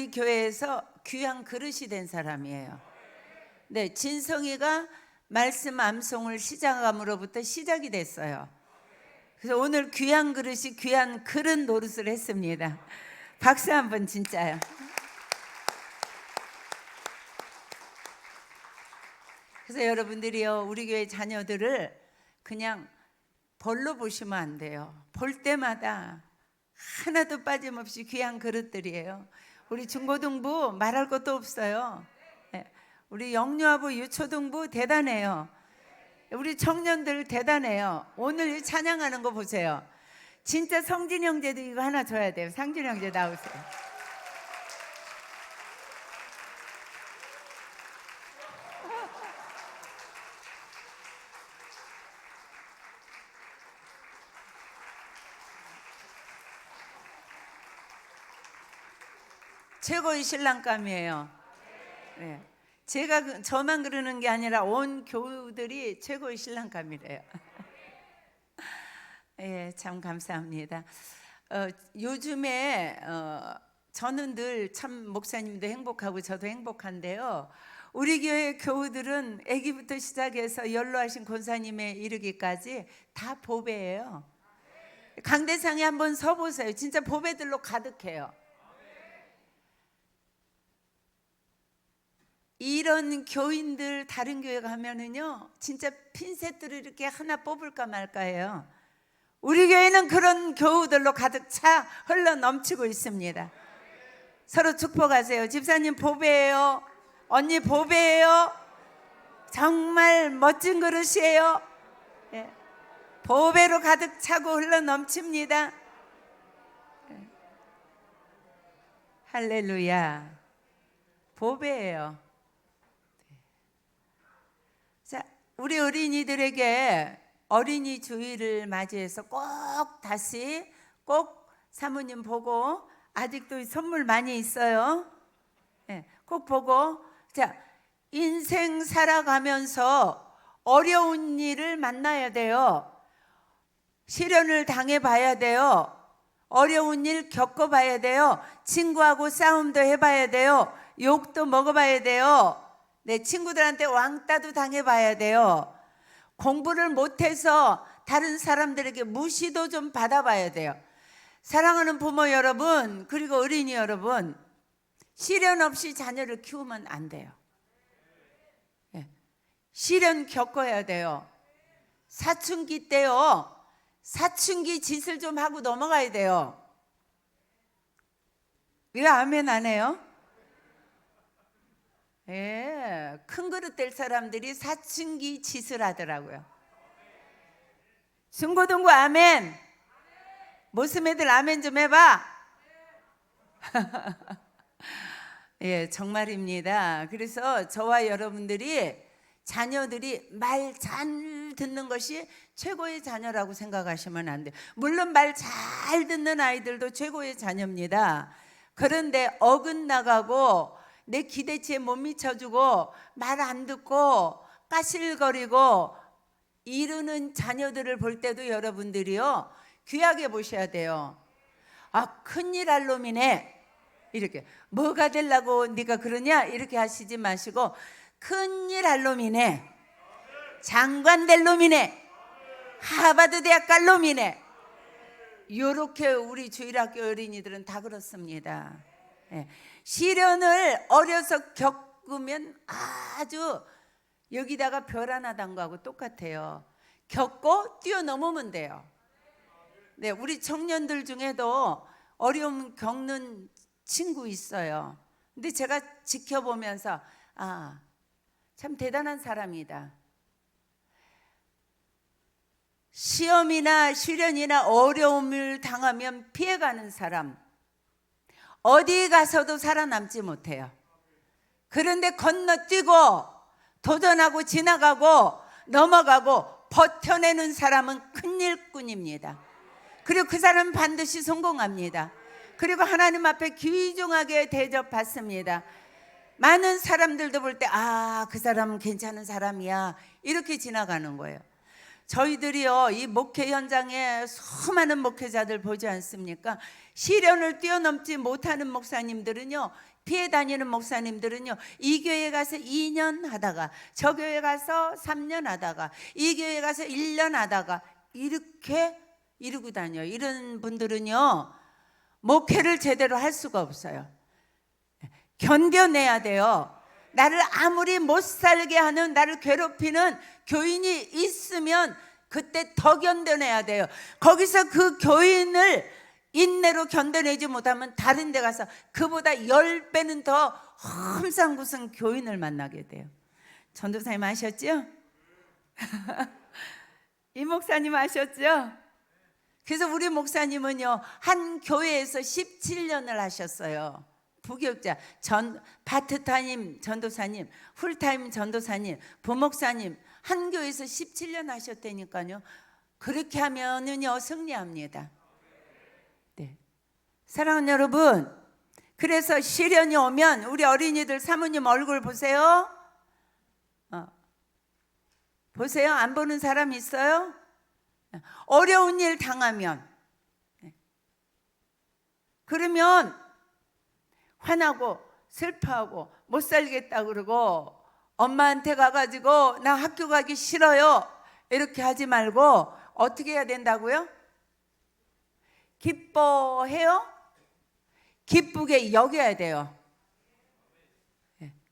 우리 교회에서 귀한 그릇이 된 사람이에요. 네, 진성이가 말씀 암송을 시작함으로부터 시작이 됐어요. 그래서 오늘 귀한 그릇이 귀한 그릇 노릇을 했습니다. 박수 한번 진짜요. 그래서 여러분들이요, 우리 교회 자녀들을 그냥 벌로 보시면 안 돼요. 볼 때마다 하나도 빠짐없이 귀한 그릇들이에요. 우리 중고등부 말할 것도 없어요. 우리 영유아부 유초등부 대단해요. 우리 청년들 대단해요. 오늘 찬양하는 거 보세요. 진짜 성진 형제도 이거 하나 줘야 돼요. 상진 형제 나오세요. 최고의 신랑감이에요. 네. 제가 저만 그러는 게 아니라 온 교우들이 최고의 신랑감이래요. 예, 참 감사합니다. 요즘에 저는 늘 참 목사님도 행복하고 저도 행복한데요. 우리 교회 교우들은 아기부터 시작해서 연로하신 권사님에 이르기까지 다 보배예요. 강대상에 한번 서보세요. 진짜 보배들로 가득해요. 이런 교인들 다른 교회 가면은요, 진짜 핀셋들을 이렇게 하나 뽑을까 말까해요. 우리 교회는 그런 교우들로 가득 차 흘러 넘치고 있습니다. 서로 축복하세요. 집사님 보배예요. 언니 보배예요. 정말 멋진 그릇이에요. 예. 보배로 가득 차고 흘러 넘칩니다. 예. 할렐루야. 보배예요. 자, 우리 어린이들에게 어린이 주일을 맞이해서 꼭 다시 꼭 사모님 보고, 아직도 선물 많이 있어요. 네, 꼭 보고, 자, 인생 살아가면서 어려운 일을 만나야 돼요. 시련을 당해봐야 돼요. 어려운 일 겪어봐야 돼요. 친구하고 싸움도 해봐야 돼요. 욕도 먹어봐야 돼요. 내 친구들한테 왕따도 당해봐야 돼요. 공부를 못해서 다른 사람들에게 무시도 좀 받아봐야 돼요. 사랑하는 부모 여러분, 그리고 어린이 여러분, 시련 없이 자녀를 키우면 안 돼요. 시련 겪어야 돼요. 사춘기 때요, 사춘기 짓을 좀 하고 넘어가야 돼요. 왜 아멘 안 해요? 예, 큰 그릇 될 사람들이 사춘기 짓을 하더라고요. 중고등부 아멘. 모스매들 아멘 좀 해봐. 예, 정말입니다. 그래서 저와 여러분들이 자녀들이 말 잘 듣는 것이 최고의 자녀라고 생각하시면 안 돼요. 물론 말 잘 듣는 아이들도 최고의 자녀입니다. 그런데 어긋나가고 내 기대치에 못 미쳐주고 말 안 듣고 까실거리고 이러는 자녀들을 볼 때도 여러분들이요, 귀하게 보셔야 돼요. 아, 큰일 할 놈이네. 이렇게 뭐가 되려고 네가 그러냐 이렇게 하시지 마시고, 큰일 할 놈이네. 장관 될 놈이네. 하버드 대학 갈 놈이네. 이렇게 우리 주일학교 어린이들은 다 그렇습니다. 예. 시련을 어려서 겪으면 아주 여기다가 별 하나 단 거하고 똑같아요. 겪고 뛰어넘으면 돼요. 네, 우리 청년들 중에도 어려움 겪는 친구 있어요. 근데 제가 지켜보면서 아, 참 대단한 사람이다. 시험이나 시련이나 어려움을 당하면 피해가는 사람, 어디 가서도 살아남지 못해요. 그런데 건너뛰고 도전하고 지나가고 넘어가고 버텨내는 사람은 큰 일꾼입니다. 그리고 그 사람은 반드시 성공합니다. 그리고 하나님 앞에 귀중하게 대접받습니다. 많은 사람들도 볼 때 아, 그 사람은 괜찮은 사람이야 이렇게 지나가는 거예요. 저희들이요, 이 목회 현장에 수많은 목회자들 보지 않습니까? 시련을 뛰어넘지 못하는 목사님들은요, 피해 다니는 목사님들은요, 이 교회 가서 2년 하다가, 저 교회 가서 3년 하다가, 이 교회 가서 1년 하다가 이렇게 이루고 다녀요. 이런 분들은요, 목회를 제대로 할 수가 없어요. 견뎌내야 돼요. 나를 아무리 못 살게 하는, 나를 괴롭히는 교인이 있으면 그때 더 견뎌내야 돼요. 거기서 그 교인을 인내로 견뎌내지 못하면 다른 데 가서 그보다 10배는 더 험상궂은 교인을 만나게 돼요. 전도사님 아셨죠? 이 목사님 아셨죠? 그래서 우리 목사님은요, 한 교회에서 17년을 하셨어요. 부교육자, 파트타임 전도사님, 풀타임 전도사님, 부목사님, 한 교회에서 17년 하셨다니까요. 그렇게 하면은요, 승리합니다. 네. 사랑하는 여러분, 그래서 시련이 오면 우리 어린이들 사모님 얼굴 보세요. 보세요. 안 보는 사람 있어요? 어려운 일 당하면, 그러면 화나고 슬퍼하고 못 살겠다 그러고 엄마한테 가가지고 나 학교 가기 싫어요 이렇게 하지 말고 어떻게 해야 된다고요? 기뻐해요? 기쁘게 여겨야 돼요.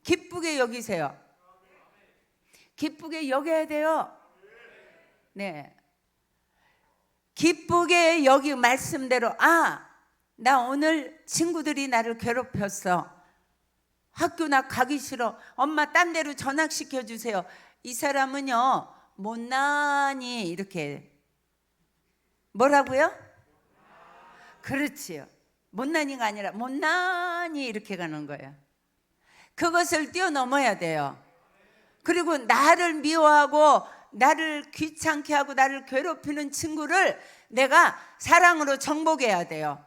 기쁘게 여기세요. 기쁘게 여겨야 돼요. 네. 기쁘게 여기 말씀대로, 나 오늘 친구들이 나를 괴롭혔어. 학교 나 가기 싫어. 엄마 딴 데로 전학시켜 주세요. 이 사람은요, 못나니 이렇게. 뭐라고요? 그렇지요. 못나니가 아니라 못나니 이렇게 가는 거예요. 그것을 뛰어넘어야 돼요. 그리고 나를 미워하고 나를 귀찮게 하고 나를 괴롭히는 친구를 내가 사랑으로 정복해야 돼요.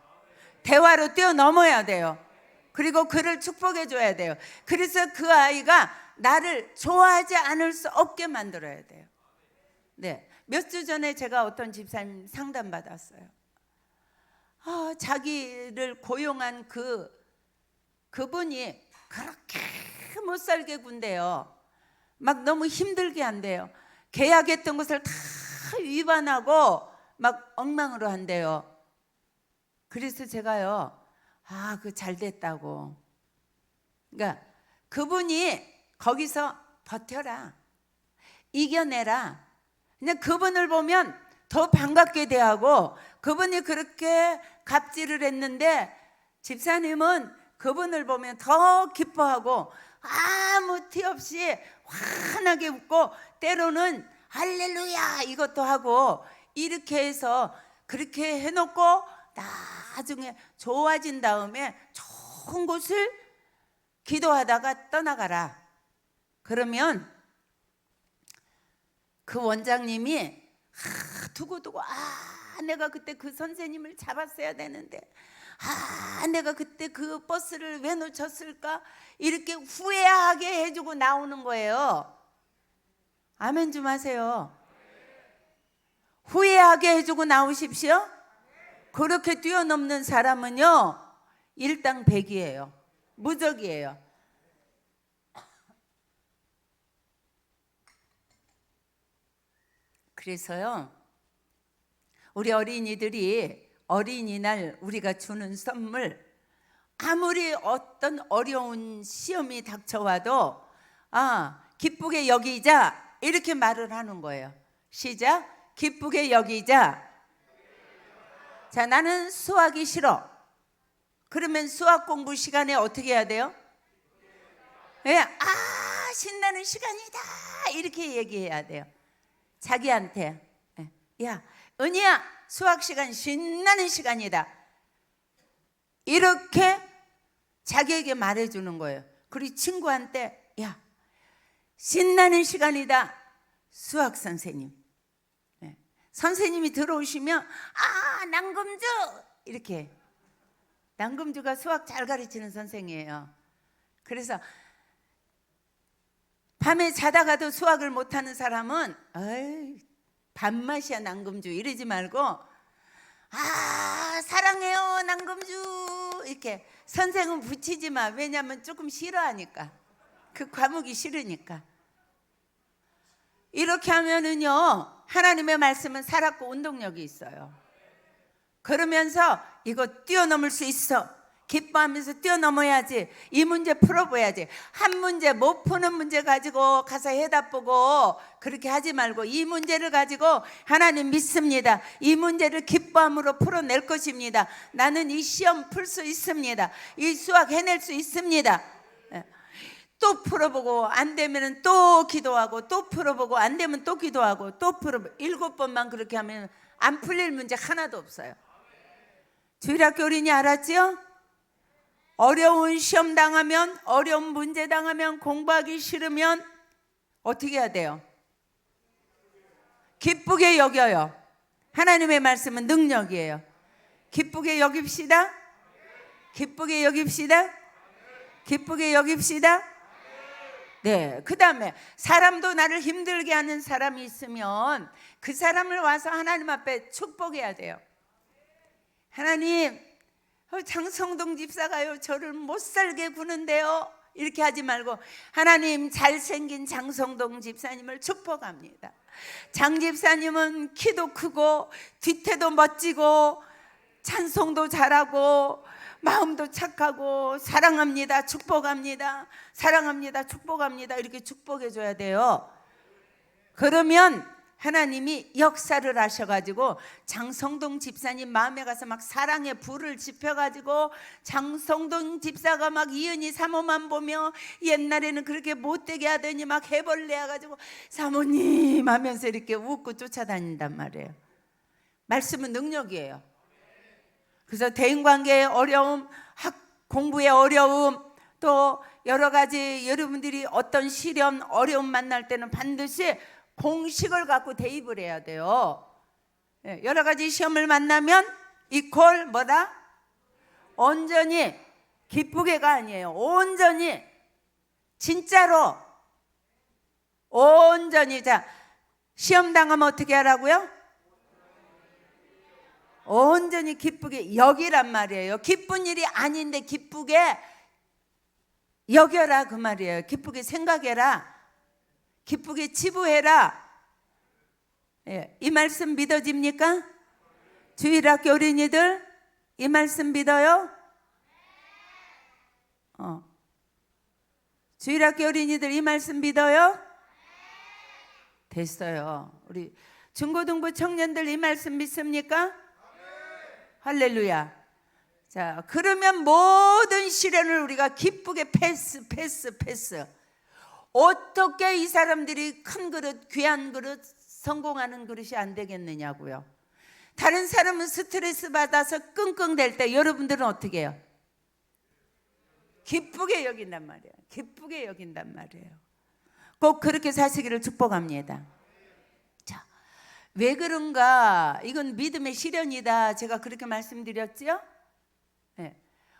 대화로 뛰어넘어야 돼요. 그리고 그를 축복해 줘야 돼요. 그래서 그 아이가 나를 좋아하지 않을 수 없게 만들어야 돼요. 네, 몇 주 전에 제가 어떤 집사님 상담 받았어요. 자기를 고용한 그분이 그렇게 못 살게 군대요. 막 너무 힘들게 한대요. 계약했던 것을 다 위반하고 막 엉망으로 한대요. 그래서 제가요, 그 잘 됐다고. 그러니까 그분이 거기서 버텨라, 이겨내라. 그냥 그분을 보면 더 반갑게 대하고, 그분이 그렇게 갑질을 했는데 집사님은 그분을 보면 더 기뻐하고 아무 티 없이 환하게 웃고 때로는 할렐루야 이것도 하고, 이렇게 해서 그렇게 해놓고 나중에 좋아진 다음에 좋은 곳을 기도하다가 떠나가라. 그러면 그 원장님이 두고두고 내가 그때 그 선생님을 잡았어야 되는데, 내가 그때 그 버스를 왜 놓쳤을까, 이렇게 후회하게 해주고 나오는 거예요. 아멘 좀 하세요. 후회하게 해주고 나오십시오. 그렇게 뛰어넘는 사람은요, 일당백이에요. 무적이에요. 그래서요, 우리 어린이들이 어린이날 우리가 주는 선물, 아무리 어떤 어려운 시험이 닥쳐와도 기쁘게 여기자 이렇게 말을 하는 거예요. 시작. 기쁘게 여기자. 자, 나는 수학이 싫어. 그러면 수학 공부 시간에 어떻게 해야 돼요? 신나는 시간이다 이렇게 얘기해야 돼요. 자기한테, 야 은희야, 수학 시간 신나는 시간이다 이렇게 자기에게 말해주는 거예요. 그리고 친구한테, 야 신나는 시간이다 수학 선생님. 선생님이 들어오시면 남금주 이렇게. 남금주가 수학 잘 가르치는 선생이에요. 그래서 밤에 자다가도 수학을 못하는 사람은 밥맛이야 남금주 이러지 말고 사랑해요 남금주 이렇게 선생은 붙이지 마. 왜냐하면 조금 싫어하니까. 그 과목이 싫으니까. 이렇게 하면은요 하나님의 말씀은 살았고 운동력이 있어요. 그러면서 이거 뛰어넘을 수 있어. 기뻐하면서 뛰어넘어야지. 이 문제 풀어봐야지. 한 문제 못 푸는 문제 가지고 가서 해답 보고 그렇게 하지 말고 이 문제를 가지고 하나님 믿습니다. 이 문제를 기뻐함으로 풀어낼 것입니다. 나는 이 시험 풀 수 있습니다. 이 수학 해낼 수 있습니다. 또 풀어보고 안 되면 또 기도하고 또 풀어보고 안 되면 또 기도하고 또 풀어보고 7번만 그렇게 하면 안 풀릴 문제 하나도 없어요. 주일학교 어린이 알았지요? 어려운 시험 당하면, 어려운 문제 당하면, 공부하기 싫으면 어떻게 해야 돼요? 기쁘게 여겨요. 하나님의 말씀은 능력이에요. 기쁘게 여깁시다. 기쁘게 여깁시다. 기쁘게 여깁시다. 네, 그 다음에 사람도 나를 힘들게 하는 사람이 있으면 그 사람을 와서 하나님 앞에 축복해야 돼요. 하나님, 장성동 집사가요 저를 못 살게 구는데요 이렇게 하지 말고 하나님 잘생긴 장성동 집사님을 축복합니다. 장 집사님은 키도 크고 뒤태도 멋지고 찬송도 잘하고 마음도 착하고 사랑합니다 축복합니다 사랑합니다 축복합니다 이렇게 축복해 줘야 돼요. 그러면 하나님이 역사를 하셔가지고 장성동 집사님 마음에 가서 막 사랑의 불을 지펴가지고 장성동 집사가 막 이은희 사모만 보며 옛날에는 그렇게 못되게 하더니 막 해벌레 해가지고 사모님 하면서 이렇게 웃고 쫓아다닌단 말이에요. 말씀은 능력이에요. 그래서 대인관계의 어려움, 공부의 어려움, 또 여러 가지 여러분들이 어떤 시련, 어려움 만날 때는 반드시 공식을 갖고 대입을 해야 돼요. 여러 가지 시험을 만나면 이퀄 뭐다? 온전히 기쁘게가 아니에요. 온전히 진짜로 온전히. 자, 시험 당하면 어떻게 하라고요? 온전히 기쁘게 여기란 말이에요. 기쁜 일이 아닌데 기쁘게 여겨라 그 말이에요. 기쁘게 생각해라. 기쁘게 치부해라. 이 말씀 믿어집니까? 주일학교 어린이들 이 말씀 믿어요? 주일학교 어린이들 이 말씀 믿어요? 됐어요. 우리 중고등부 청년들 이 말씀 믿습니까? 할렐루야. 자, 그러면 모든 시련을 우리가 기쁘게 패스. 어떻게 이 사람들이 큰 그릇, 귀한 그릇, 성공하는 그릇이 안 되겠느냐고요. 다른 사람은 스트레스 받아서 끙끙댈 때 여러분들은 어떻게 해요? 기쁘게 여긴단 말이에요. 기쁘게 여긴단 말이에요. 꼭 그렇게 사시기를 축복합니다. 자, 왜 그런가? 이건 믿음의 시련이다. 제가 그렇게 말씀드렸죠? 네.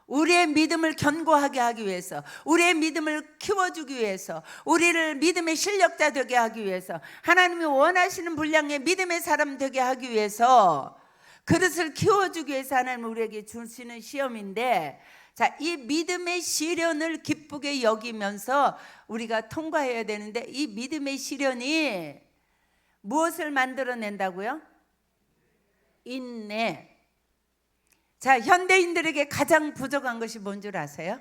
우리의 믿음을 견고하게 하기 위해서, 우리의 믿음을 키워주기 위해서, 우리를 믿음의 실력자 되게 하기 위해서, 하나님이 원하시는 분량의 믿음의 사람 되게 하기 위해서, 그릇을 키워주기 위해서 하나님 우리에게 주시는 시험인데, 자, 이 믿음의 시련을 기쁘게 여기면서 우리가 통과해야 되는데, 이 믿음의 시련이 무엇을 만들어낸다고요? 인내. 자, 현대인들에게 가장 부족한 것이 뭔 줄 아세요?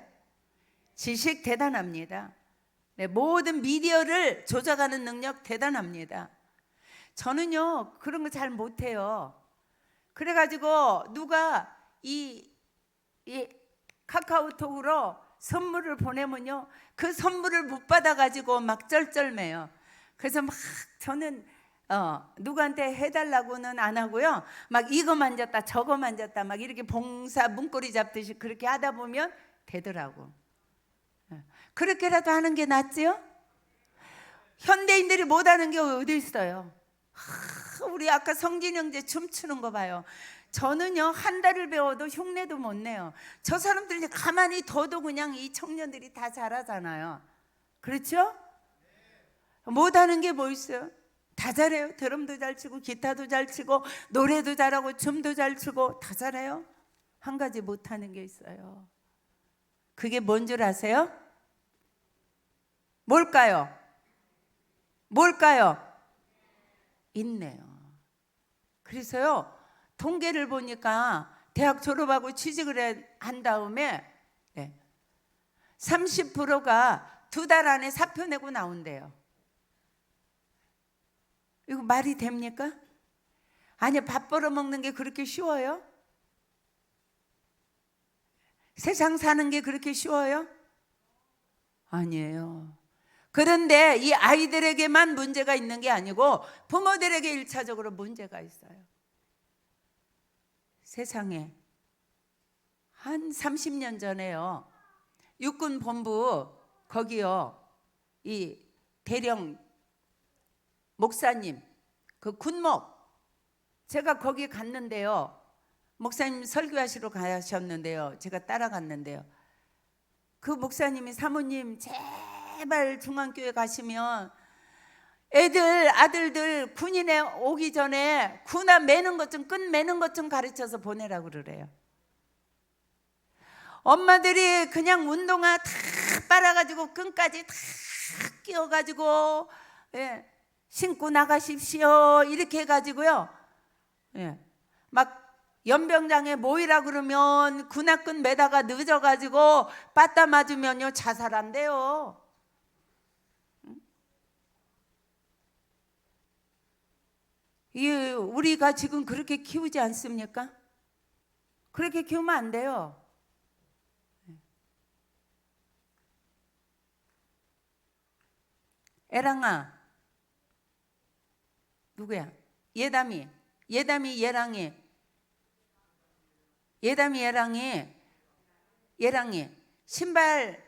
지식 대단합니다. 네, 모든 미디어를 조작하는 능력 대단합니다. 저는요 그런 거 잘 못해요. 그래가지고 누가 이 카카오톡으로 선물을 보내면요 그 선물을 못 받아가지고 막 쩔쩔매요. 그래서 막 저는 누구한테 해달라고는 안 하고요. 막 이거 만졌다 저거 만졌다 막 이렇게 봉사 문고리 잡듯이 그렇게 하다 보면 되더라고. 그렇게라도 하는 게 낫지요? 현대인들이 못하는 게 어디 있어요? 우리 아까 성진 형제 춤추는 거 봐요. 저는요 한 달을 배워도 흉내도 못 내요. 저 사람들이 가만히 둬도 그냥 이 청년들이 다 잘하잖아요. 그렇죠? 못하는 게 뭐 있어요? 다 잘해요. 드럼도 잘 치고 기타도 잘 치고 노래도 잘하고 춤도 잘 추고 다 잘해요. 한 가지 못하는 게 있어요. 그게 뭔 줄 아세요? 뭘까요? 뭘까요? 인내요. 그래서요, 통계를 보니까 대학 졸업하고 취직을 한 다음에 30%가 2달 안에 사표 내고 나온대요. 이거 말이 됩니까? 아니, 밥 벌어먹는 게 그렇게 쉬워요? 세상 사는 게 그렇게 쉬워요? 아니에요. 그런데 이 아이들에게만 문제가 있는 게 아니고 부모들에게 1차적으로 문제가 있어요. 세상에 한 30년 전에요, 육군본부 거기요, 이 대령 목사님, 그 군목, 제가 거기 갔는데요, 목사님 설교하시러 가셨는데요, 제가 따라갔는데요, 그 목사님이 사모님 제발 중앙교회 가시면 애들 아들들 군인에 오기 전에 군화 매는 것 좀, 끈 매는 것 좀 가르쳐서 보내라고 그러래요. 엄마들이 그냥 운동화 다 빨아가지고 끈까지 다 끼워가지고 신고 나가십시오 이렇게 해가지고요, 막 연병장에 모이라 그러면 군화끈 매다가 늦어가지고 빠따 맞으면요 자살한대요. 우리가 지금 그렇게 키우지 않습니까? 그렇게 키우면 안 돼요. 애랑아, 누구야? 예담이 신발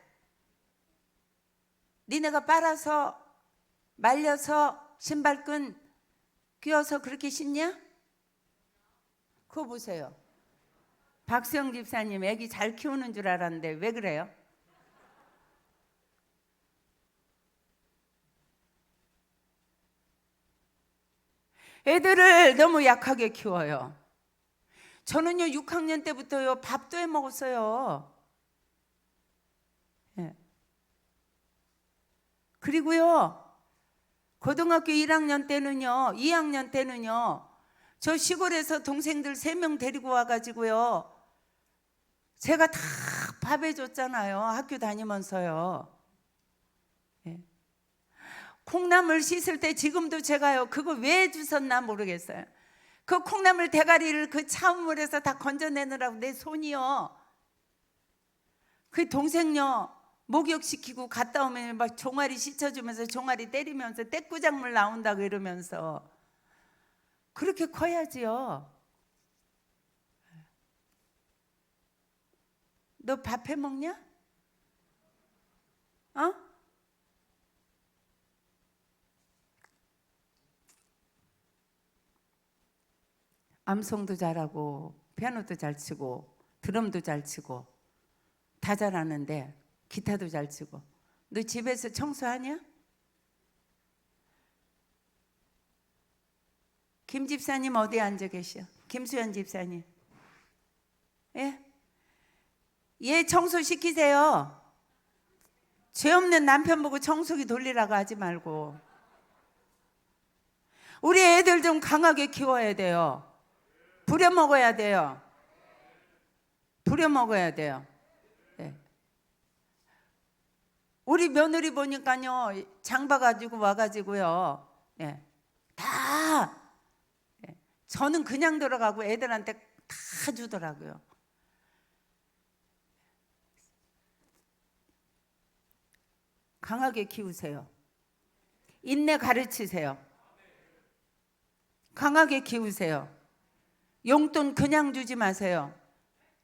니네가 빨아서 말려서 신발끈 끼워서 그렇게 신냐? 그거 보세요. 박수영 집사님 애기 잘 키우는 줄 알았는데 왜 그래요? 애들을 너무 약하게 키워요. 저는요 6학년 때부터요 밥도 해 먹었어요. 그리고요 고등학교 1학년 때는요, 2학년 때는요, 저 시골에서 동생들 3명 데리고 와가지고요, 제가 다 밥 해줬잖아요. 학교 다니면서요. 콩나물 씻을 때 지금도 제가요, 그거 왜 주웠나 모르겠어요. 그 콩나물 대가리를 그 차운 물에서 다 건져내느라고 내 손이요, 그 동생요 목욕시키고 갔다 오면 막 종아리 씻어주면서 종아리 때리면서 떼꾸작물 나온다고 이러면서 그렇게 커야지요. 너 밥 해 먹냐? 어? 암송도 잘하고 피아노도 잘 치고 드럼도 잘 치고 다 잘하는데 기타도 잘 치고, 너 집에서 청소하냐? 김 집사님 어디 앉아 계셔? 김수현 집사님. 얘 청소 시키세요. 죄 없는 남편 보고 청소기 돌리라고 하지 말고. 우리 애들 좀 강하게 키워야 돼요. 부려먹어야 돼요. 부려먹어야 돼요. 우리 며느리 보니까요, 장 봐가지고 와가지고요, 다 저는 그냥 들어가고 애들한테 다 주더라고요. 강하게 키우세요. 인내 가르치세요. 강하게 키우세요. 용돈 그냥 주지 마세요.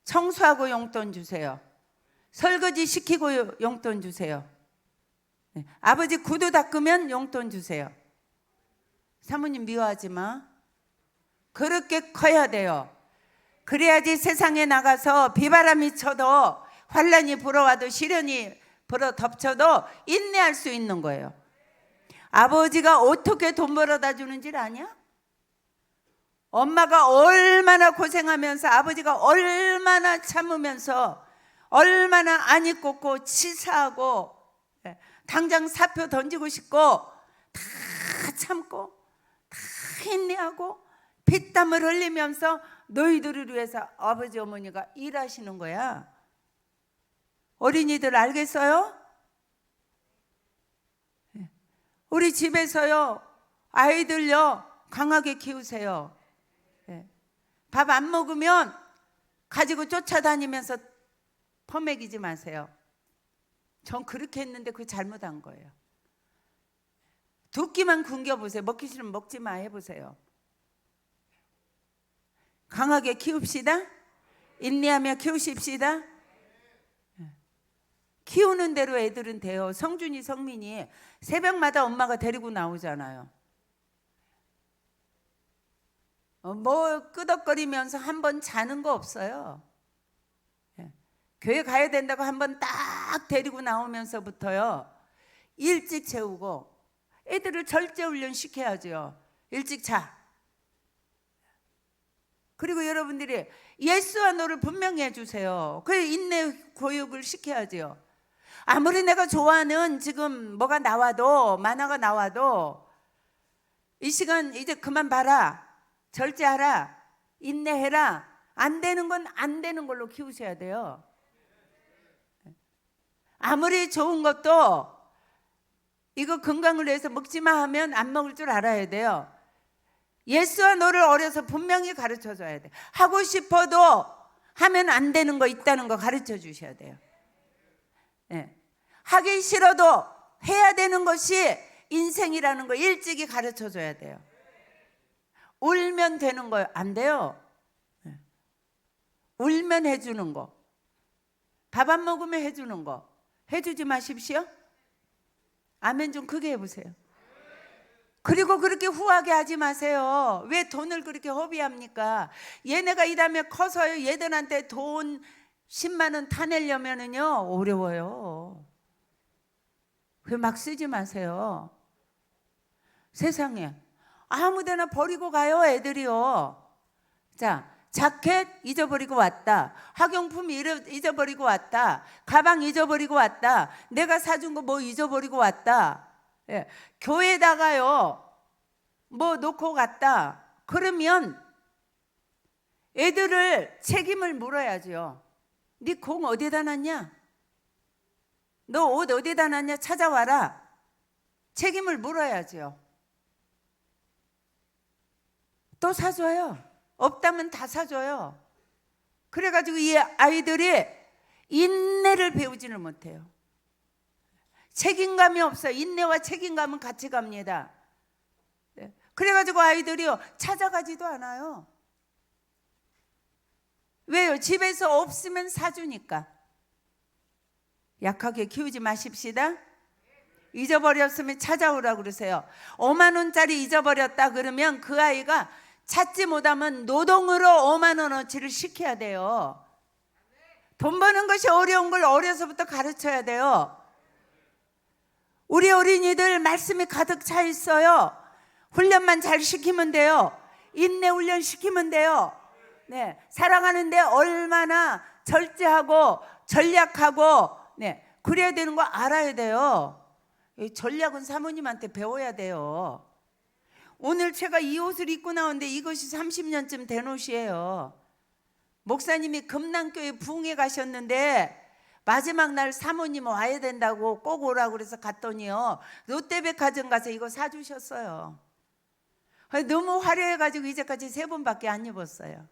청소하고 용돈 주세요. 설거지 시키고 용돈 주세요. 아버지 구두 닦으면 용돈 주세요. 사모님 미워하지 마. 그렇게 커야 돼요. 그래야지 세상에 나가서 비바람이 쳐도 환란이 불어와도 시련이 불어 덮쳐도 인내할 수 있는 거예요. 아버지가 어떻게 돈 벌어다 주는지 아냐? 엄마가 얼마나 고생하면서 아버지가 얼마나 참으면서 얼마나 안이 꽂고 치사하고 당장 사표 던지고 싶고 다 참고 다 인내하고 피땀을 흘리면서 너희들을 위해서 아버지 어머니가 일하시는 거야. 어린이들 알겠어요? 우리 집에서요 아이들요 강하게 키우세요. 밥 안 먹으면 가지고 쫓아다니면서 퍼먹이지 마세요. 전 그렇게 했는데 그게 잘못한 거예요. 두 끼만 굶겨보세요. 먹기 싫으면 먹지 마 해보세요. 강하게 키웁시다. 인내하며 키우십시다. 키우는 대로 애들은 돼요. 성준이 성민이 새벽마다 엄마가 데리고 나오잖아요. 뭐 끄덕거리면서 한 번 자는 거 없어요. 교회 가야 된다고 한 번 딱 데리고 나오면서부터요 일찍 재우고 애들을 절제 훈련 시켜야죠. 일찍 자. 그리고 여러분들이 예수와 너를 분명히 해주세요. 그 인내 교육을 시켜야죠. 아무리 내가 좋아하는 지금 뭐가 나와도 만화가 나와도 이 시간 이제 그만 봐라. 절제하라. 인내해라. 안 되는 건 안 되는 걸로 키우셔야 돼요. 아무리 좋은 것도 이거 건강을 위해서 먹지 마 하면 안 먹을 줄 알아야 돼요. 예수와 너를 어려서 분명히 가르쳐 줘야 돼요. 하고 싶어도 하면 안 되는 거 있다는 거 가르쳐 주셔야 돼요. 하기 싫어도 해야 되는 것이 인생이라는 거 일찍이 가르쳐 줘야 돼요. 울면 되는 거예요? 안 돼요. 울면 해주는 거, 밥 안 먹으면 해주는 거 해주지 마십시오. 아멘 좀 크게 해보세요. 그리고 그렇게 후하게 하지 마세요. 왜 돈을 그렇게 허비합니까? 얘네가 일하면 커서요 얘들한테 돈 10만 원 타내려면은요 어려워요. 그 막 쓰지 마세요. 세상에 아무데나 버리고 가요 애들이요. 자, 자켓 잊어버리고 왔다. 학용품 잊어버리고 왔다. 가방 잊어버리고 왔다. 내가 사준 거 뭐 잊어버리고 왔다. 교회에다가요 뭐 놓고 갔다. 그러면 애들을 책임을 물어야죠. 네 공 어디다 놨냐? 너 옷 어디다 놨냐? 찾아와라. 책임을 물어야죠. 또 사줘요. 없다면 다 사줘요. 그래가지고 이 아이들이 인내를 배우지를 못해요. 책임감이 없어요. 인내와 책임감은 같이 갑니다. 그래가지고 아이들이요 찾아가지도 않아요. 왜요? 집에서 없으면 사주니까. 약하게 키우지 마십시다. 잊어버렸으면 찾아오라고 그러세요. 5만 원짜리 잊어버렸다 그러면 그 아이가 찾지 못하면 노동으로 5만 원어치를 시켜야 돼요. 돈 버는 것이 어려운 걸 어려서부터 가르쳐야 돼요. 우리 어린이들 말씀이 가득 차 있어요. 훈련만 잘 시키면 돼요. 인내 훈련 시키면 돼요. 사랑하는데 얼마나 절제하고 전략하고 그래야 되는 거 알아야 돼요. 전략은 사모님한테 배워야 돼요. 오늘 제가 이 옷을 입고 나오는데 이것이 30년쯤 된 옷이에요. 목사님이 금남교회 부흥회 가셨는데 마지막 날 사모님 와야 된다고 꼭 오라고 그래서 갔더니요 롯데백화점 가서 이거 사주셨어요. 너무 화려해가지고 이제까지 3번밖에 안 입었어요.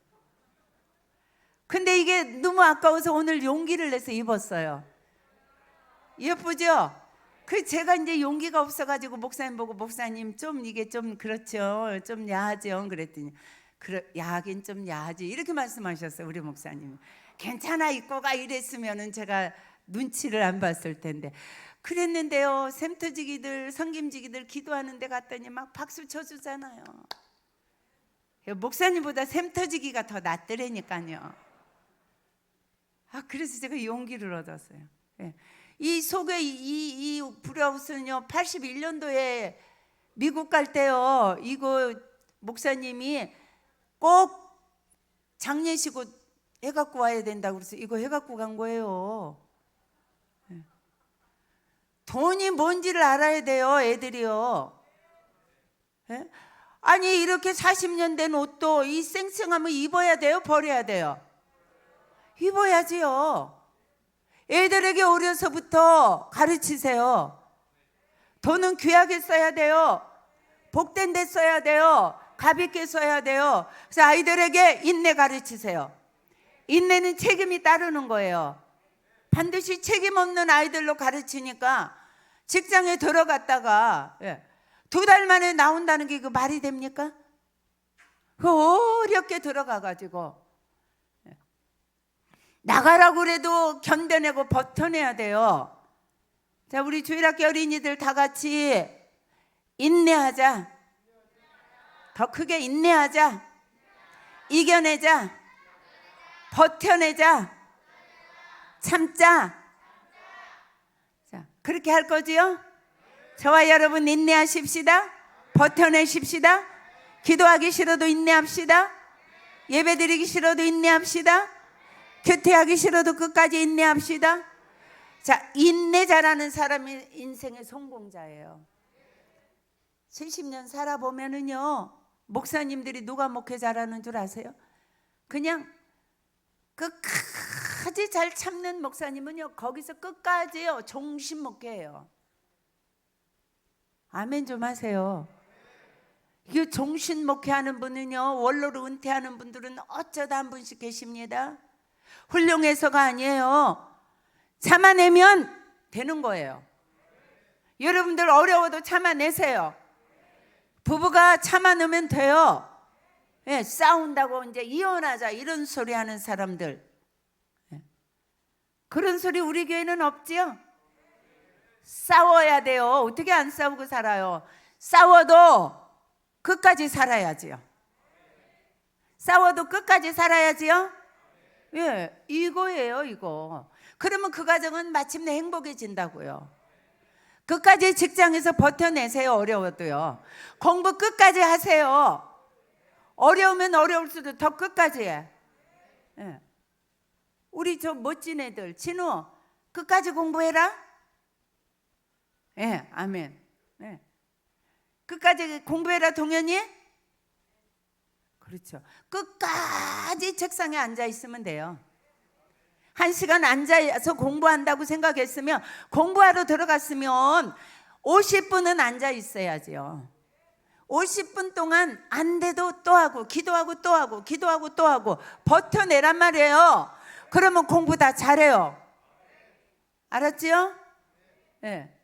근데 이게 너무 아까워서 오늘 용기를 내서 입었어요. 예쁘죠? 그 제가 이제 용기가 없어가지고 목사님 보고 목사님 좀 이게 좀 그렇죠, 좀 야하죠 그랬더니 야하긴 좀 야하지 이렇게 말씀하셨어요. 우리 목사님 괜찮아 입고 가 이랬으면은 제가 눈치를 안 봤을 텐데 그랬는데요 샘터지기들 성김지기들 기도하는 데 갔더니 막 박수 쳐주잖아요. 목사님보다 샘터지기가 더 낫더라니까요. 그래서 제가 용기를 얻었어요. 이 속에 이 브라우스는요 81년도에 미국 갈 때요, 이거 목사님이 꼭 장례식옷 해갖고 와야 된다고 그래서 이거 해갖고 간 거예요. 돈이 뭔지를 알아야 돼요, 애들이요. 예? 아니 이렇게 40년 된 옷도 이 쌩쌩하면 입어야 돼요, 버려야 돼요? 입어야지요. 애들에게 어려서부터 가르치세요. 돈은 귀하게 써야 돼요. 복된 데 써야 돼요. 가볍게 써야 돼요. 그래서 아이들에게 인내 가르치세요. 인내는 책임이 따르는 거예요. 반드시 책임 없는 아이들로 가르치니까 직장에 들어갔다가 2달 만에 나온다는 게 그 말이 됩니까? 그 어렵게 들어가가지고 나가라고 그래도 견뎌내고 버텨내야 돼요. 자, 우리 주일학교 어린이들 다 같이 인내하자. 더 크게 인내하자. 이겨내자. 버텨내자. 참자. 자, 그렇게 할 거지요? 저와 여러분 인내하십시다. 버텨내십시다. 기도하기 싫어도 인내합시다. 예배드리기 싫어도 인내합시다. 교태하기 싫어도 끝까지 인내합시다. 자, 인내 잘하는 사람이 인생의 성공자예요. 70년 살아보면은요, 목사님들이 누가 목회 잘하는 줄 아세요? 그냥 끝까지 잘 참는 목사님은요, 거기서 끝까지요 종신 목회예요. 아멘 좀 하세요. 이 종신 목회하는 분은요, 원로로 은퇴하는 분들은 어쩌다 한 분씩 계십니다. 훌륭해서가 아니에요. 참아내면 되는 거예요. 여러분들 어려워도 참아내세요. 부부가 참아내면 돼요. 예, 싸운다고 이제 이혼하자 이런 소리 하는 사람들, 그런 소리 우리 교회는 없지요? 싸워야 돼요. 어떻게 안 싸우고 살아요? 싸워도 끝까지 살아야지요. 싸워도 끝까지 살아야지요. 예, 이거예요, 이거. 그러면 그 가정은 마침내 행복해진다고요. 끝까지 직장에서 버텨내세요. 어려워도요. 공부 끝까지 하세요. 어려우면 어려울수록 더 끝까지 해. 예. 우리 저 멋진 애들 진우 끝까지 공부해라. 예, 아멘. 예. 끝까지 공부해라 동현이. 그렇죠. 끝까지 책상에 앉아 있으면 돼요. 1시간 앉아서 공부한다고 생각했으면, 공부하러 들어갔으면 50분은 앉아 있어야지요. 50분 동안 안 돼도 또 하고, 기도하고 또 하고, 기도하고 또 하고 버텨내란 말이에요. 그러면 공부 다 잘해요. 알았지요? 네.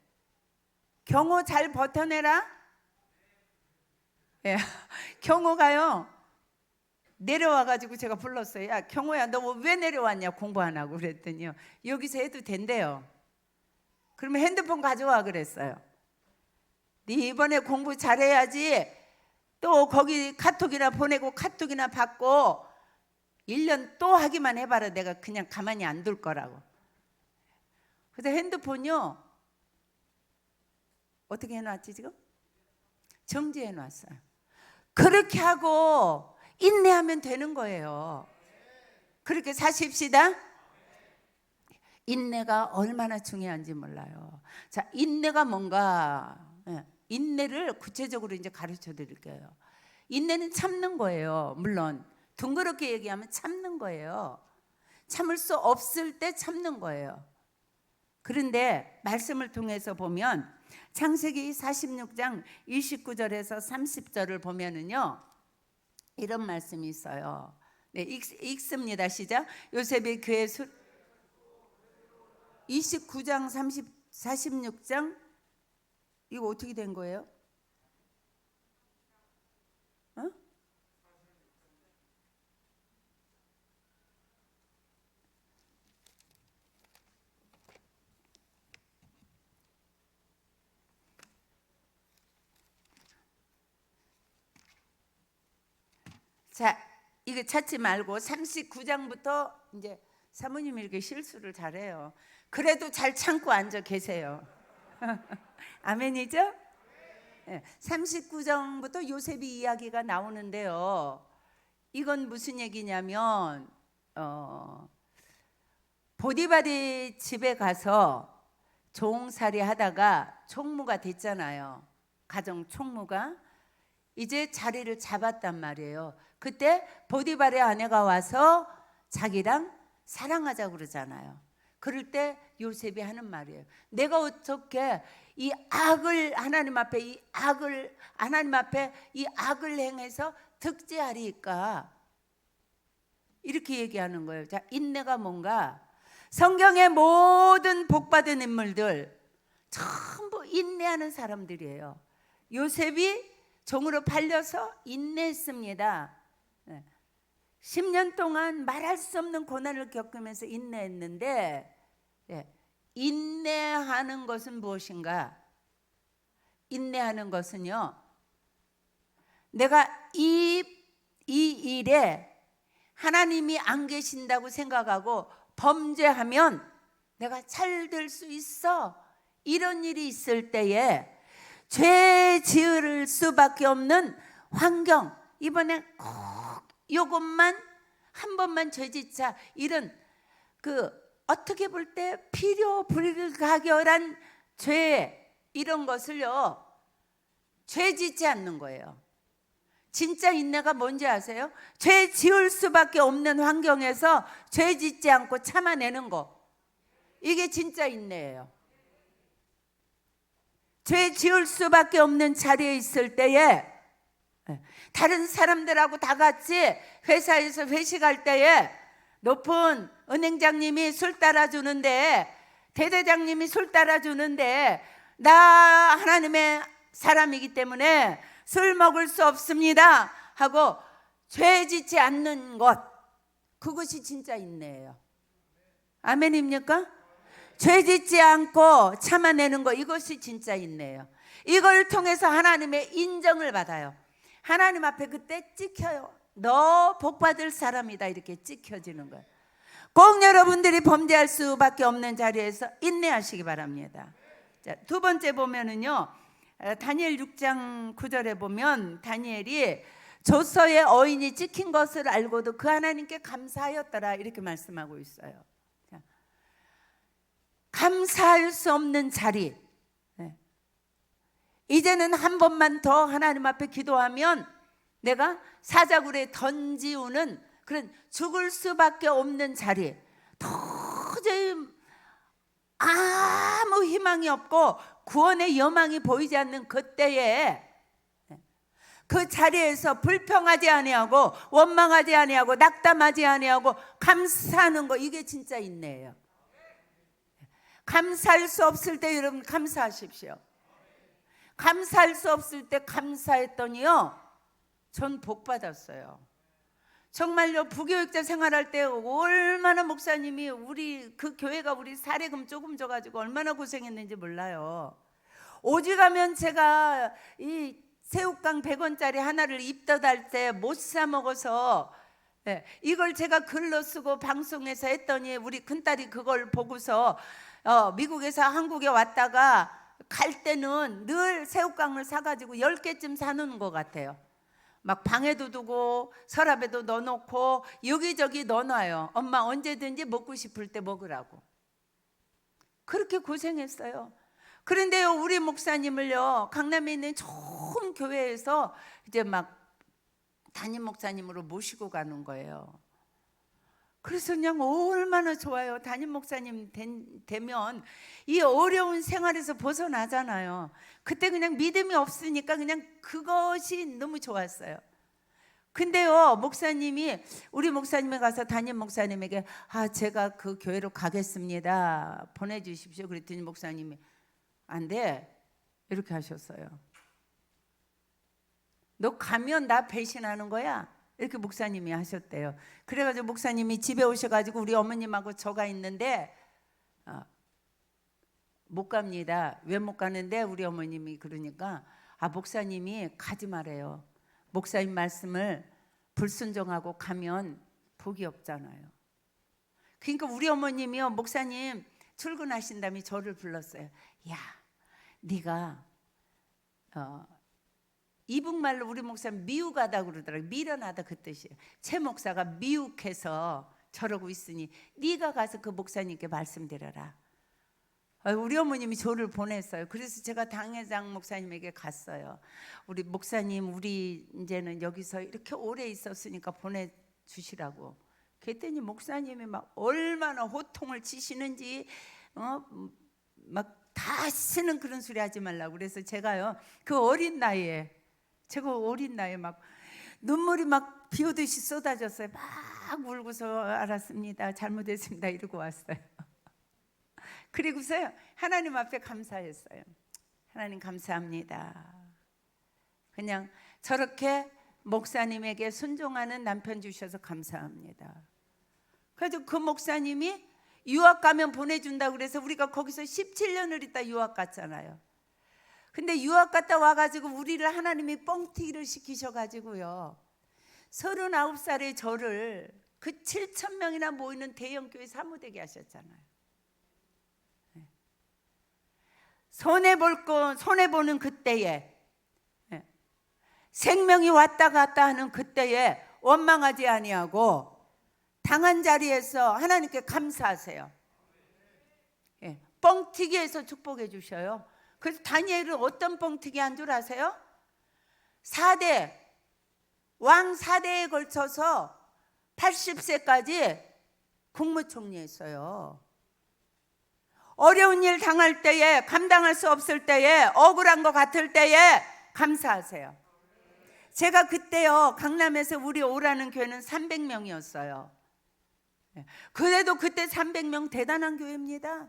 경호 잘 버텨내라. 네. 경호가요, 내려와가지고 제가 불렀어요. 야, 경호야, 너 왜 내려왔냐, 공부 안 하고. 그랬더니요, 여기서 해도 된대요. 그러면 핸드폰 가져와 그랬어요. 네 이번에 공부 잘해야지 또 거기 카톡이나 보내고 카톡이나 받고 1년 또 하기만 해봐라. 내가 그냥 가만히 안 둘 거라고. 그래서 핸드폰요, 어떻게 해놨지 지금? 정지해놨어요. 그렇게 하고 인내하면 되는 거예요. 그렇게 사십시다. 인내가 얼마나 중요한지 몰라요. 자, 인내가 뭔가, 인내를 구체적으로 이제 가르쳐 드릴게요. 인내는 참는 거예요. 물론 둥그렇게 얘기하면 참는 거예요. 참을 수 없을 때 참는 거예요. 그런데 말씀을 통해서 보면 창세기 46장 29절에서 30절을 보면은요, 이런 말씀이 있어요. 네, 읽습니다. 시작. 요셉의 교회 29장 46장 이거 어떻게 된 거예요? 어? 자, 이거 찾지 말고 39장부터 이제 사모님이 이렇게 실수를 잘해요. 그래도 잘 참고 앉아 계세요. 아멘이죠? 39장부터 요셉이 이야기가 나오는데요. 이건 무슨 얘기냐면 보디발의 집에 가서 종살이 하다가 총무가 됐잖아요. 가정 총무가 이제 자리를 잡았단 말이에요. 그때 보디발의 아내가 와서 자기랑 사랑하자고 그러잖아요. 그럴 때 요셉이 하는 말이에요. 내가 어떻게 이 악을 하나님 앞에 이 악을 행해서 득제하리까? 이렇게 얘기하는 거예요. 자, 인내가 뭔가? 성경의 모든 복받은 인물들 전부 인내하는 사람들이에요. 요셉이 종으로 팔려서 인내했습니다. 10년 동안 말할 수 없는 고난을 겪으면서 인내했는데, 인내하는 것은 무엇인가? 인내하는 것은요, 내가 이 일에 하나님이 안 계신다고 생각하고 범죄하면 내가 잘 될 수 있어, 이런 일이 있을 때에 죄 지을 수밖에 없는 환경, 이번에 꼭 이것만 한 번만 죄 짓자, 이런 어떻게 볼 때 필요 불가결한 죄, 이런 것을요 죄 짓지 않는 거예요. 진짜 인내가 뭔지 아세요? 죄 지을 수밖에 없는 환경에서 죄 짓지 않고 참아내는 거, 이게 진짜 인내예요. 죄 지을 수밖에 없는 자리에 있을 때에 다른 사람들하고 다 같이 회사에서 회식할 때에 높은 은행장님이 술 따라주는데, 대대장님이 술 따라주는데 나 하나님의 사람이기 때문에 술 먹을 수 없습니다 하고 죄 짓지 않는 것, 그것이 진짜 인내예요. 아멘입니까? 죄 짓지 않고 참아내는 것, 이것이 진짜 인내예요. 이걸 통해서 하나님의 인정을 받아요. 하나님 앞에 그때 찍혀요. 너 복받을 사람이다, 이렇게 찍혀지는 거예요. 꼭 여러분들이 범죄할 수밖에 없는 자리에서 인내하시기 바랍니다. 자, 두 번째 보면은요, 다니엘 6장 9절에 보면 다니엘이 조서의 어인이 찍힌 것을 알고도 그 하나님께 감사하였더라, 이렇게 말씀하고 있어요. 자, 감사할 수 없는 자리, 이제는 한 번만 더 하나님 앞에 기도하면 내가 사자굴에 던지우는 그런 죽을 수밖에 없는 자리, 도저히 아무 희망이 없고 구원의 여망이 보이지 않는 그때에 그 자리에서 불평하지 아니하고 원망하지 아니하고 낙담하지 아니하고 감사하는 거, 이게 진짜 인내예요. 감사할 수 없을 때 여러분 감사하십시오. 감사할 수 없을 때 감사했더니요, 전 복 받았어요. 정말요, 부교육자 생활할 때 얼마나 목사님이 우리 그 교회가 우리 사례금 조금 줘가지고 얼마나 고생했는지 몰라요. 오죽하면 제가 이 새우깡 100원짜리 하나를 입덧할 때 못 사 먹어서 이걸 제가 글로 쓰고 방송에서 했더니 우리 큰딸이 그걸 보고서 미국에서 한국에 왔다가 갈 때는 늘 새우깡을 사가지고 10개쯤 사놓는 것 같아요. 막 방에도 두고 서랍에도 넣어놓고 여기저기 넣어놔요. 엄마 언제든지 먹고 싶을 때 먹으라고. 그렇게 고생했어요. 그런데요, 우리 목사님을요, 강남에 있는 좋은 교회에서 이제 막 담임 목사님으로 모시고 가는 거예요. 그래서 그냥 얼마나 좋아요. 담임 목사님 되면 이 어려운 생활에서 벗어나잖아요. 그때 그냥 믿음이 없으니까 그냥 그것이 너무 좋았어요. 근데요, 우리 목사님이 가서 담임 목사님에게 제가 그 교회로 가겠습니다, 보내주십시오 그랬더니 목사님이 안 돼, 이렇게 하셨어요. 너 가면 나 배신하는 거야, 이렇게 목사님이 하셨대요. 그래가지고 목사님이 집에 오셔가지고 우리 어머님하고 저가 있는데 못 갑니다. 왜 못 가는데? 우리 어머님이 그러니까 목사님이 가지 말아요. 목사님 말씀을 불순종하고 가면 복이 없잖아요. 그러니까 우리 어머님이요, 목사님 출근하신 다음에 저를 불렀어요. 야, 네가 이북말로 우리 목사 미욱하다 그러더라고요. 미련하다 그 뜻이에요. 최 목사가 미욱해서 저러고 있으니 네가 가서 그 목사님께 말씀드려라. 우리 어머님이 저를 보냈어요. 그래서 제가 당회장 목사님에게 갔어요. 우리 목사님, 우리 이제는 여기서 이렇게 오래 있었으니까 보내주시라고. 그랬더니 목사님이 막 얼마나 호통을 치시는지 막 다시는 그런 소리 하지 말라고. 그래서 제가요, 그 어린 나이에 막 눈물이 막 비 오듯이 쏟아졌어요. 막 울고서 알았습니다, 잘못했습니다 이러고 왔어요. 그리고서 하나님 앞에 감사했어요. 하나님 감사합니다. 그냥 저렇게 목사님에게 순종하는 남편 주셔서 감사합니다. 그래서 그 목사님이 유학 가면 보내준다고 그래서 우리가 거기서 17년을 있다 유학 갔잖아요. 근데 유학 갔다 와가지고 우리를 하나님이 뻥튀기를 시키셔가지고요, 39살의 저를 그 7,000명이나 모이는 대형교회 사무되게 하셨잖아요. 손해보는 그때에, 생명이 왔다 갔다 하는 그때에 원망하지 아니하고 당한 자리에서 하나님께 감사하세요. 뻥튀기에서 축복해 주셔요. 그래서 다니엘은 어떤 뻥튀기 한 줄 아세요? 왕 4대에 걸쳐서 80세까지 국무총리했어요. 어려운 일 당할 때에, 감당할 수 없을 때에, 억울한 것 같을 때에 감사하세요. 제가 그때요, 강남에서 우리 오라는 교회는 300명이었어요. 그래도 그때 300명 대단한 교회입니다.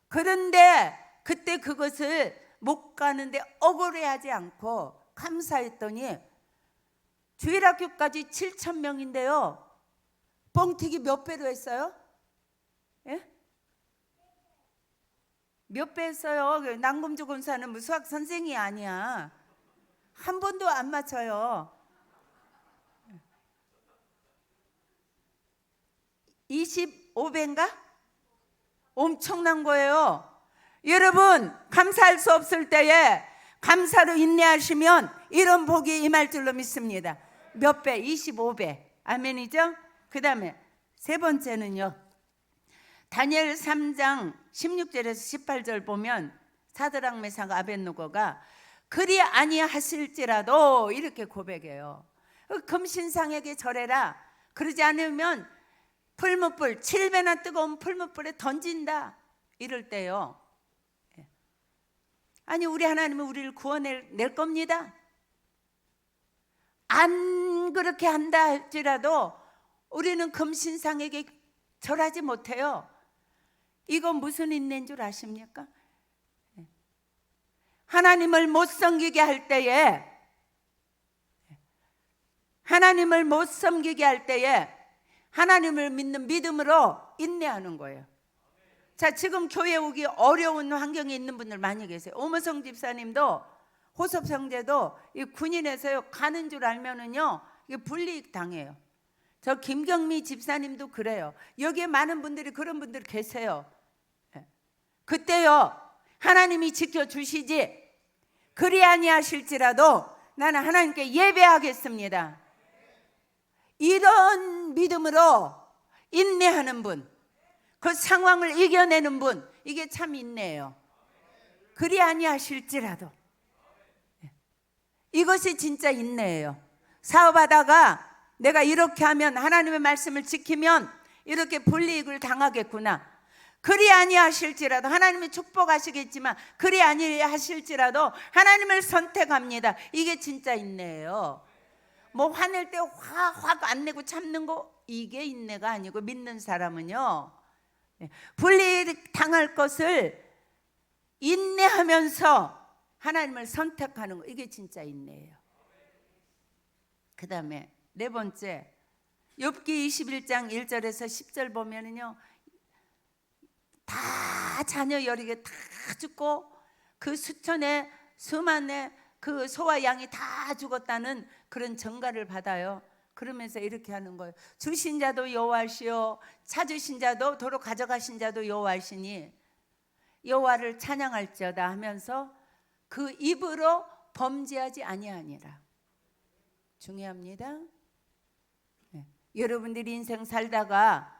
그런데 그때 그것을 못 가는데 억울해하지 않고 감사했더니 주일학교까지 7,000명인데요, 뻥튀기 몇 배로 했어요? 예? 몇 배 했어요? 남금주 권사는 뭐 수학 선생이 아니야. 한 번도 안 맞춰요. 25배인가? 엄청난 거예요. 여러분, 감사할 수 없을 때에 감사로 인내하시면 이런 복이 임할 줄로 믿습니다. 몇 배? 25배. 아멘이죠? 그 다음에 세 번째는요, 다니엘 3장 16절에서 18절 보면 사드락 메삭 아벳느고가 그리 아니하실지라도 이렇게 고백해요. 금신상에게 절해라. 그러지 않으면 풀무불 7배나 뜨거운 풀무불에 던진다. 이럴 때요, 아니 우리 하나님은 우리를 구원낼 겁니다. 안 그렇게 한다 할지라도 우리는 금신상에게 절하지 못해요. 이건 무슨 인내인 줄 아십니까? 하나님을 못 섬기게 할 때에, 하나님을 믿는 믿음으로 인내하는 거예요. 자, 지금 교회 오기 어려운 환경에 있는 분들 많이 계세요. 오무성 집사님도, 호섭 형제도 이 군인에서요, 가는 줄 알면은요 이게 불이익 당해요. 저 김경미 집사님도 그래요. 여기에 많은 분들이 그런 분들 계세요. 그때요, 하나님이 지켜주시지. 그리 아니하실지라도 나는 하나님께 예배하겠습니다. 이런 믿음으로 인내하는 분, 그 상황을 이겨내는 분, 이게 참 인내예요. 그리 아니하실지라도, 이것이 진짜 인내예요. 사업하다가 내가 이렇게 하면, 하나님의 말씀을 지키면 이렇게 불이익을 당하겠구나. 그리 아니하실지라도, 하나님이 축복하시겠지만 그리 아니하실지라도 하나님을 선택합니다. 이게 진짜 인내예요. 뭐 화낼 때 확 안 내고 참는 거, 이게 인내가 아니고, 믿는 사람은요, 불이익 당할 것을 인내하면서 하나님을 선택하는 거, 이게 진짜 인내예요. 그 다음에 네 번째, 욥기 21장 1절에서 10절 보면은요, 다 자녀 여리게 다 죽고 그 수천의 수만의 그 소와 양이 다 죽었다는 그런 전가를 받아요. 그러면서 이렇게 하는 거예요. 주신 자도 여호와시요, 찾으신 자도 도로 가져가신 자도 여호와시니 여호와를 찬양할지어다 하면서 그 입으로 범죄하지 아니하니라. 중요합니다. 네. 여러분들이 인생 살다가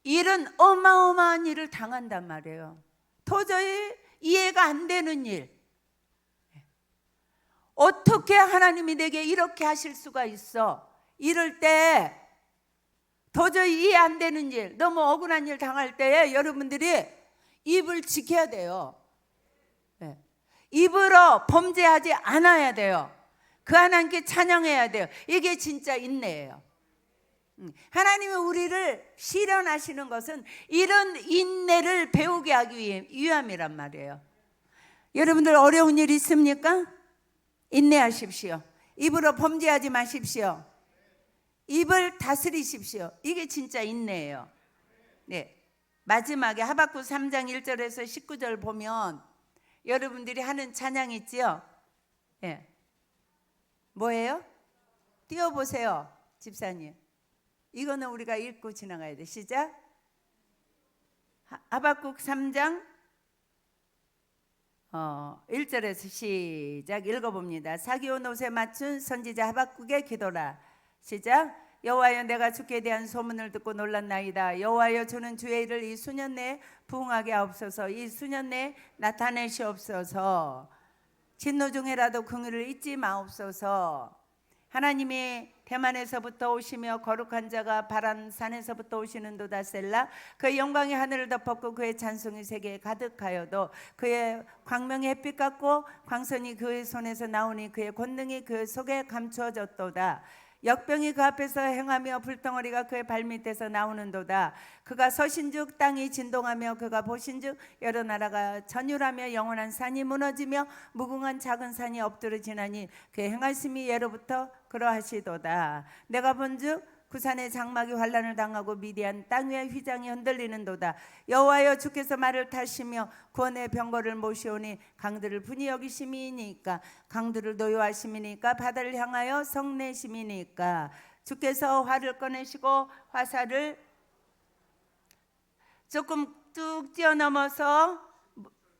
이런 어마어마한 일을 당한단 말이에요. 도저히 이해가 안 되는 일. 어떻게 하나님이 내게 이렇게 하실 수가 있어? 이럴 때 도저히 이해 안 되는 일, 너무 억울한 일 당할 때에 여러분들이 입을 지켜야 돼요. 입으로 범죄하지 않아야 돼요. 그 하나님께 찬양해야 돼요. 이게 진짜 인내예요. 하나님이 우리를 시련하시는 것은 이런 인내를 배우게 하기 위함이란 말이에요. 여러분들 어려운 일 있습니까? 인내하십시오. 입으로 범죄하지 마십시오. 입을 다스리십시오. 이게 진짜 인내예요. 네. 마지막에 하박국 3장 1절에서 19절 보면 여러분들이 하는 찬양 있지요? 네. 뭐예요? 띄워보세요, 집사님. 이거는 우리가 읽고 지나가야 돼. 시작. 하박국 3장 1절에서 시작 읽어봅니다. 사기온 옷에 맞춘 선지자 하박국의 기도라. 시작. 여호와여, 내가 주께 대한 소문을 듣고 놀랐나이다. 여호와여, 주는 주의 일을 이 수년 내에 부응하게 하옵소서. 이 수년 내에 나타내시옵소서. 진노 중에라도 긍휼을 잊지 마옵소서. 하나님이 대만에서부터 오시며 거룩한 자가 바람산에서부터 오시는도다. 셀라. 그의 영광이 하늘을 덮었고 그의 찬송이 세계에 가득하여도 그의 광명이 햇빛 같고 광선이 그의 손에서 나오니 그의 권능이 그 속에 감추어졌도다. 역병이 그 앞에서 행하며 불덩어리가 그의 발밑에서 나오는도다. 그가 서신즉 땅이 진동하며 그가 보신즉 여러 나라가 전율하며 영원한 산이 무너지며 무궁한 작은 산이 엎드러지나니 그의 행하심이 예로부터 그러하시도다. 내가 본즉 그 산의 장막이 환란을 당하고 미디안 땅 위에 휘장이 흔들리는도다. 여호와여, 주께서 말을 타시며 구원의 병거를 모시오니 강들을 분이 여기심이니까 강들을 노여하심이니까 바다를 향하여 성내심이니까 주께서 활을 꺼내시고 화살을 조금 뚝 뛰어넘어서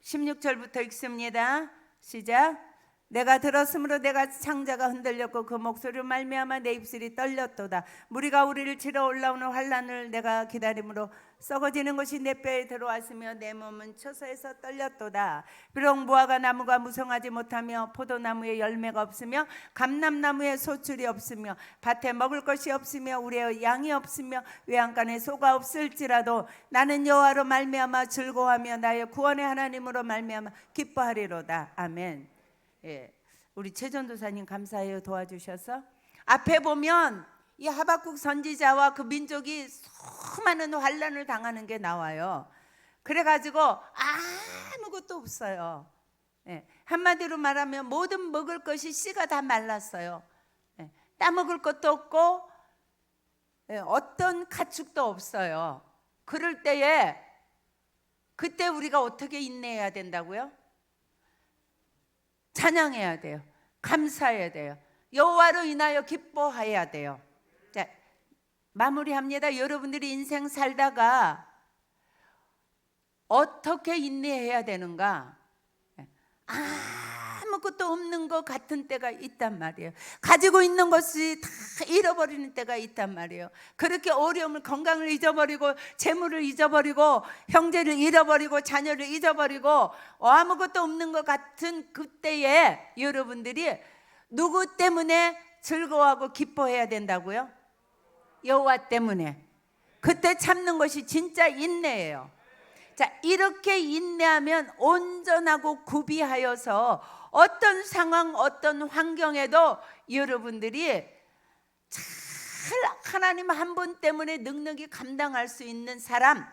16절부터 읽습니다. 시작. 내가 들었으므로 내가 창자가 흔들렸고 그 목소리로 말미암아 내 입술이 떨렸도다. 무리가 우리를 치러 올라오는 환란을 내가 기다림으로 썩어지는 것이 내 뼈에 들어왔으며 내 몸은 처소에서 떨렸도다. 비록 무화과 나무가 무성하지 못하며 포도나무에 열매가 없으며 감람나무에 소출이 없으며 밭에 먹을 것이 없으며 우리의 양이 없으며 외양간에 소가 없을지라도 나는 여호와로 말미암아 즐거워하며 나의 구원의 하나님으로 말미암아 기뻐하리로다. 아멘. 예, 우리 최전도사님 감사해요. 도와주셔서. 앞에 보면 이 하박국 선지자와 그 민족이 수많은 환란을 당하는 게 나와요. 그래가지고 아무것도 없어요. 예, 한마디로 말하면 모든 먹을 것이 씨가 다 말랐어요. 예, 따먹을 것도 없고 어떤 가축도 없어요. 그럴 때에 그때 우리가 어떻게 인내해야 된다고요? 찬양해야 돼요. 감사해야 돼요. 여호와로 인하여 기뻐해야 돼요. 자, 마무리합니다. 여러분들이 인생 살다가 어떻게 인내해야 되는가? 아무것도 없는 것 같은 때가 있단 말이에요. 가지고 있는 것이 다 잃어버리는 때가 있단 말이에요. 그렇게 어려움을, 건강을 잊어버리고 재물을 잊어버리고 형제를 잃어버리고 자녀를 잊어버리고 아무것도 없는 것 같은 그때에 여러분들이 누구 때문에 즐거워하고 기뻐해야 된다고요? 여호와 때문에. 그때 참는 것이 진짜 인내예요. 자, 이렇게 인내하면 온전하고 구비하여서 어떤 상황, 어떤 환경에도 여러분들이 잘 하나님 한 분 때문에 넉넉히 감당할 수 있는 사람,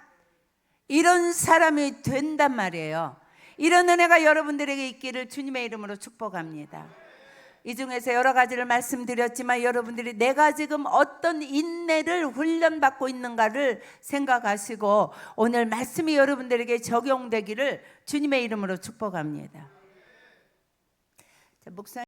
이런 사람이 된단 말이에요. 이런 은혜가 여러분들에게 있기를 주님의 이름으로 축복합니다. 이 중에서 여러 가지를 말씀드렸지만 여러분들이 내가 지금 어떤 인내를 훈련받고 있는가를 생각하시고 오늘 말씀이 여러분들에게 적용되기를 주님의 이름으로 축복합니다. 자, 목사님.